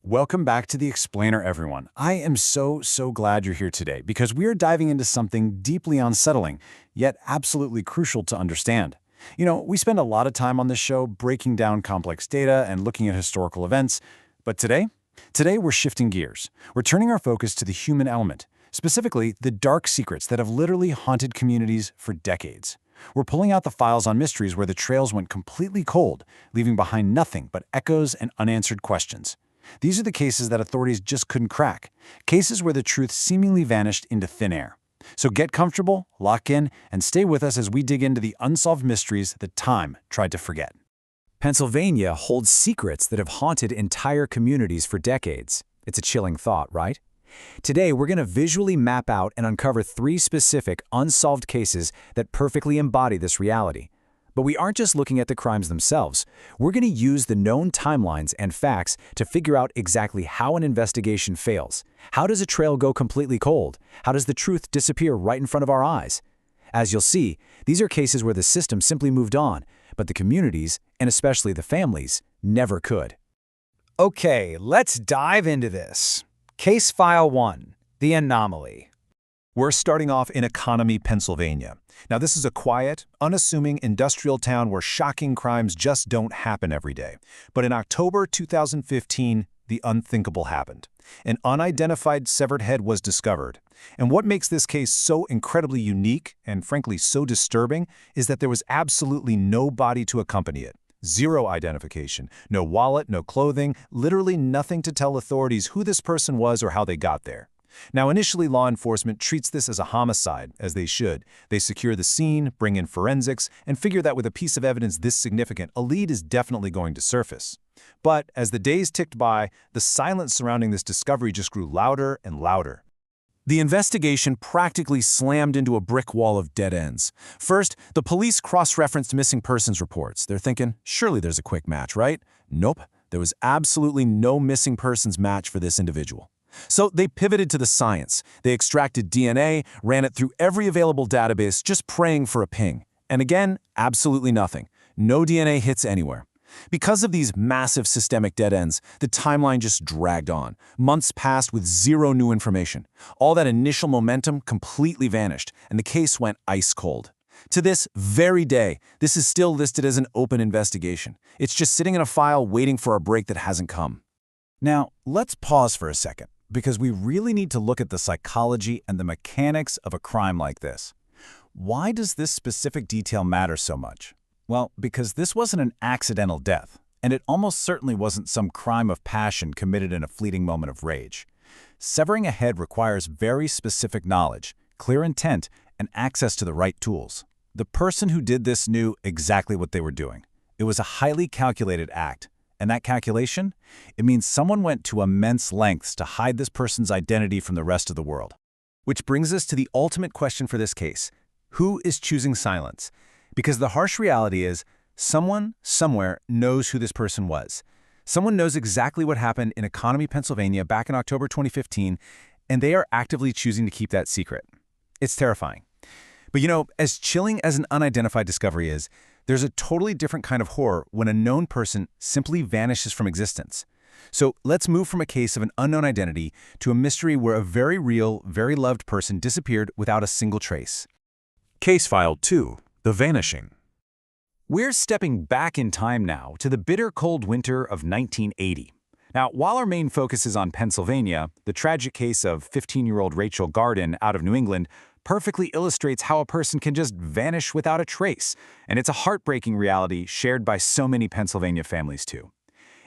Welcome back to The Explainer, everyone. I am so glad you're here today because we are diving into something deeply unsettling, yet absolutely crucial to understand. We spend a lot of time on this show breaking down complex data and looking at historical events, but today we're shifting gears. We're turning our focus to the human element, specifically the dark secrets that have literally haunted communities for decades. We're pulling out the files on mysteries where the trails went completely cold, leaving behind nothing but echoes and unanswered questions. These are the cases that authorities just couldn't crack, cases where the truth seemingly vanished into thin air. So get comfortable, lock in, and stay with us as we dig into the unsolved mysteries that time tried to forget. Pennsylvania holds secrets that have haunted entire communities for decades. It's a chilling thought, right? Today, we're going to visually map out and uncover 3 specific unsolved cases that perfectly embody this reality. But we aren't just looking at the crimes themselves. We're going to use the known timelines and facts to figure out exactly how an investigation fails. How does a trail go completely cold? How does the truth disappear right in front of our eyes? As you'll see, these are cases where the system simply moved on, but the communities, and especially the families, never could. Okay, let's dive into this. Case File 1, The Anomaly. We're starting off in Economy, Pennsylvania. Now, this is a quiet, unassuming industrial town where shocking crimes just don't happen every day. But in October 2015, the unthinkable happened. An unidentified severed head was discovered. And what makes this case so incredibly unique and, frankly, so disturbing is that there was absolutely no body to accompany it. Zero identification, no wallet, no clothing, literally nothing to tell authorities who this person was or how they got there. Now, initially, law enforcement treats this as a homicide, as they should. They secure the scene, bring in forensics, and figure that with a piece of evidence this significant, a lead is definitely going to surface. But as the days ticked by, the silence surrounding this discovery just grew louder and louder. The investigation practically slammed into a brick wall of dead ends. First, the police cross-referenced missing persons reports. They're thinking, surely there's a quick match, right? Nope, there was absolutely no missing persons match for this individual. So they pivoted to the science. They extracted DNA, ran it through every available database, just praying for a ping. And again, absolutely nothing. No DNA hits anywhere. Because of these massive systemic dead ends, the timeline just dragged on. Months passed with zero new information. All that initial momentum completely vanished, and the case went ice cold. To this very day, this is still listed as an open investigation. It's just sitting in a file waiting for a break that hasn't come. Now, let's pause for a second, because we really need to look at the psychology and the mechanics of a crime like this. Why does this specific detail matter so much? Well, because this wasn't an accidental death, and it almost certainly wasn't some crime of passion committed in a fleeting moment of rage. Severing a head requires very specific knowledge, clear intent, and access to the right tools. The person who did this knew exactly what they were doing. It was a highly calculated act. And that calculation? It means someone went to immense lengths to hide this person's identity from the rest of the world. Which brings us to the ultimate question for this case. Who is choosing silence? Because the harsh reality is, someone, somewhere, knows who this person was. Someone knows exactly what happened in Economy, Pennsylvania back in October 2015, and they are actively choosing to keep that secret. It's terrifying. But as chilling as an unidentified discovery is, there's a totally different kind of horror when a known person simply vanishes from existence. So let's move from a case of an unknown identity to a mystery where a very real, very loved person disappeared without a single trace. Case File 2, The Vanishing. We're stepping back in time now to the bitter cold winter of 1980. Now, while our main focus is on Pennsylvania, the tragic case of 15-year-old Rachel Garden out of New England perfectly illustrates how a person can just vanish without a trace, and it's a heartbreaking reality shared by so many Pennsylvania families too.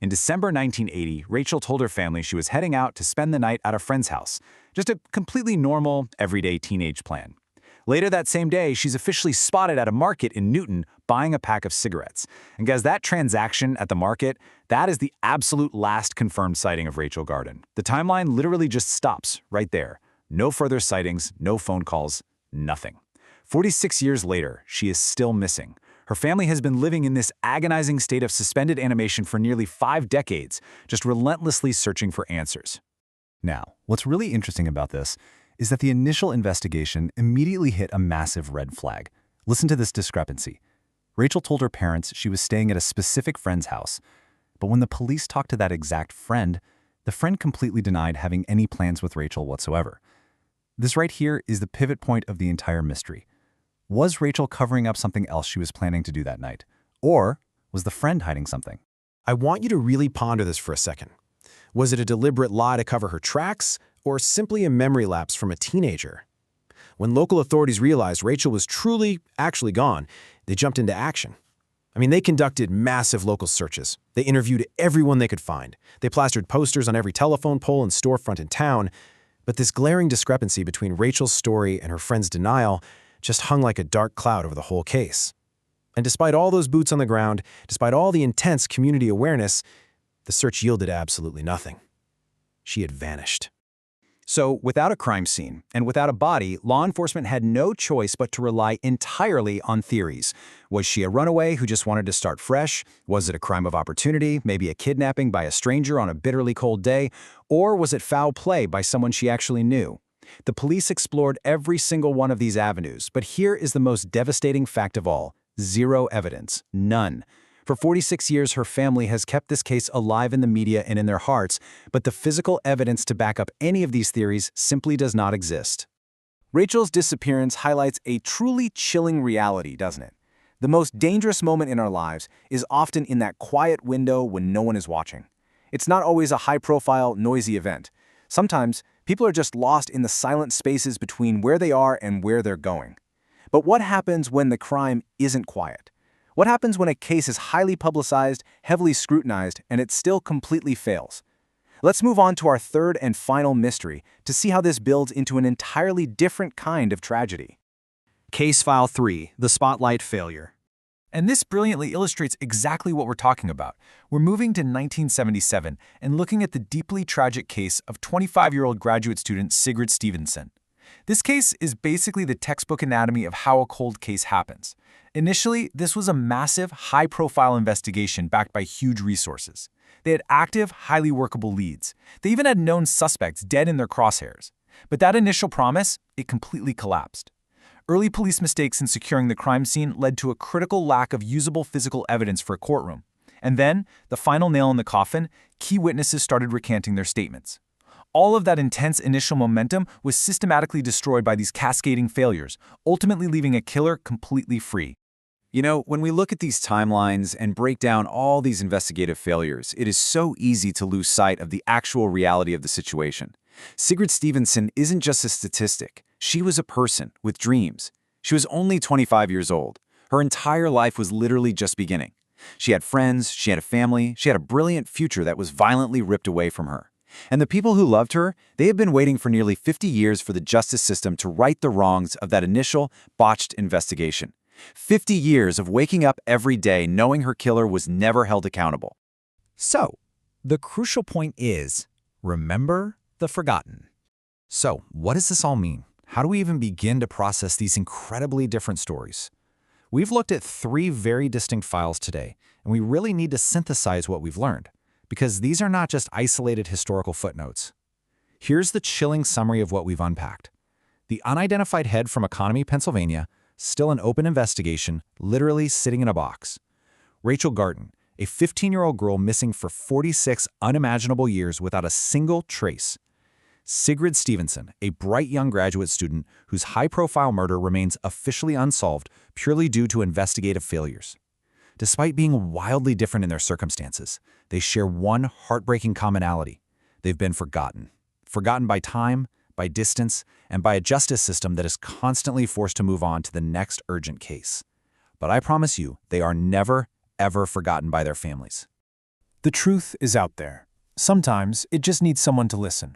In December 1980, Rachel told her family she was heading out to spend the night at a friend's house, just a completely normal, everyday teenage plan. Later that same day, she's officially spotted at a market in Newton buying a pack of cigarettes. And guys, that transaction at the market, that is the absolute last confirmed sighting of Rachel Garden. The timeline literally just stops right there. No further sightings, no phone calls, nothing. 46 years later, she is still missing. Her family has been living in this agonizing state of suspended animation for nearly 5 decades, just relentlessly searching for answers. Now, what's really interesting about this is that the initial investigation immediately hit a massive red flag. Listen to this discrepancy. Rachel told her parents she was staying at a specific friend's house, but when the police talked to that exact friend, The friend completely denied having any plans with Rachel whatsoever. This right here is the pivot point of the entire mystery. Was Rachel covering up something else she was planning to do that night? Or was the friend hiding something? I want you to really ponder this for a second. Was it a deliberate lie to cover her tracks, or simply a memory lapse from a teenager? When local authorities realized Rachel was actually gone, they jumped into action. They conducted massive local searches. They interviewed everyone they could find. They plastered posters on every telephone pole and storefront in town. But this glaring discrepancy between Rachel's story and her friend's denial just hung like a dark cloud over the whole case. And despite all those boots on the ground, despite all the intense community awareness, the search yielded absolutely nothing. She had vanished. So, without a crime scene and without a body, law enforcement had no choice but to rely entirely on theories. Was she a runaway who just wanted to start fresh? Was it a crime of opportunity, maybe a kidnapping by a stranger on a bitterly cold day? Or was it foul play by someone she actually knew? The police explored every single one of these avenues, but here is the most devastating fact of all: zero evidence, none. For 46 years, her family has kept this case alive in the media and in their hearts, but the physical evidence to back up any of these theories simply does not exist. Rachel's disappearance highlights a truly chilling reality, doesn't it? The most dangerous moment in our lives is often in that quiet window when no one is watching. It's not always a high-profile, noisy event. Sometimes, people are just lost in the silent spaces between where they are and where they're going. But what happens when the crime isn't quiet? What happens when a case is highly publicized, heavily scrutinized, and it still completely fails? Let's move on to our third and final mystery to see how this builds into an entirely different kind of tragedy. Case File 3, the Spotlight Failure. And this brilliantly illustrates exactly what we're talking about. We're moving to 1977 and looking at the deeply tragic case of 25-year-old graduate student Sigrid Stevenson. This case is basically the textbook anatomy of how a cold case happens. Initially, this was a massive, high-profile investigation backed by huge resources. They had active, highly workable leads. They even had known suspects dead in their crosshairs. But that initial promise, it completely collapsed. Early police mistakes in securing the crime scene led to a critical lack of usable physical evidence for a courtroom. And then, the final nail in the coffin, key witnesses started recanting their statements. All of that intense initial momentum was systematically destroyed by these cascading failures, ultimately leaving a killer completely free. You know, when we look at these timelines and break down all these investigative failures, it is so easy to lose sight of the actual reality of the situation. Sigrid Stevenson isn't just a statistic. She was a person with dreams. She was only 25 years old. Her entire life was literally just beginning. She had friends, she had a family, she had a brilliant future that was violently ripped away from her. And the people who loved her, they have been waiting for nearly 50 years for the justice system to right the wrongs of that initial, botched investigation. 50 years of waking up every day knowing her killer was never held accountable. So, the crucial point is, remember the forgotten. So, what does this all mean? How do we even begin to process these incredibly different stories? We've looked at 3 very distinct files today, and we really need to synthesize what we've learned, because these are not just isolated historical footnotes. Here's the chilling summary of what we've unpacked. The unidentified head from Economy, Pennsylvania, still an open investigation, literally sitting in a box. Rachel Garten, a 15-year-old girl missing for 46 unimaginable years without a single trace. Sigrid Stevenson, a bright young graduate student whose high-profile murder remains officially unsolved purely due to investigative failures. Despite being wildly different in their circumstances, they share one heartbreaking commonality. They've been forgotten. Forgotten by time, by distance, and by a justice system that is constantly forced to move on to the next urgent case. But I promise you, they are never, ever forgotten by their families. The truth is out there. Sometimes it just needs someone to listen.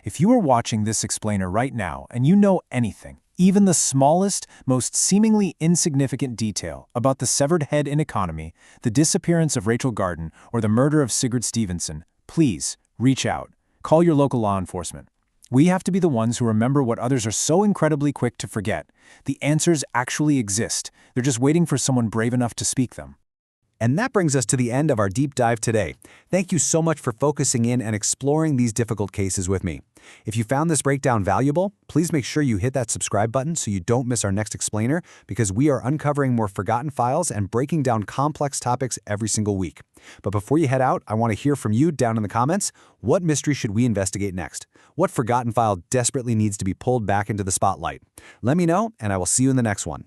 If you are watching this explainer right now and you know anything, even the smallest, most seemingly insignificant detail about the severed head in Economy, the disappearance of Rachel Garten, or the murder of Sigrid Stevenson, please reach out. Call your local law enforcement. We have to be the ones who remember what others are so incredibly quick to forget. The answers actually exist. They're just waiting for someone brave enough to speak them. And that brings us to the end of our deep dive today. Thank you so much for focusing in and exploring these difficult cases with me. If you found this breakdown valuable, please make sure you hit that subscribe button so you don't miss our next explainer, because we are uncovering more forgotten files and breaking down complex topics every single week. But before you head out, I want to hear from you down in the comments. What mystery should we investigate next? What forgotten file desperately needs to be pulled back into the spotlight? Let me know, and I will see you in the next one.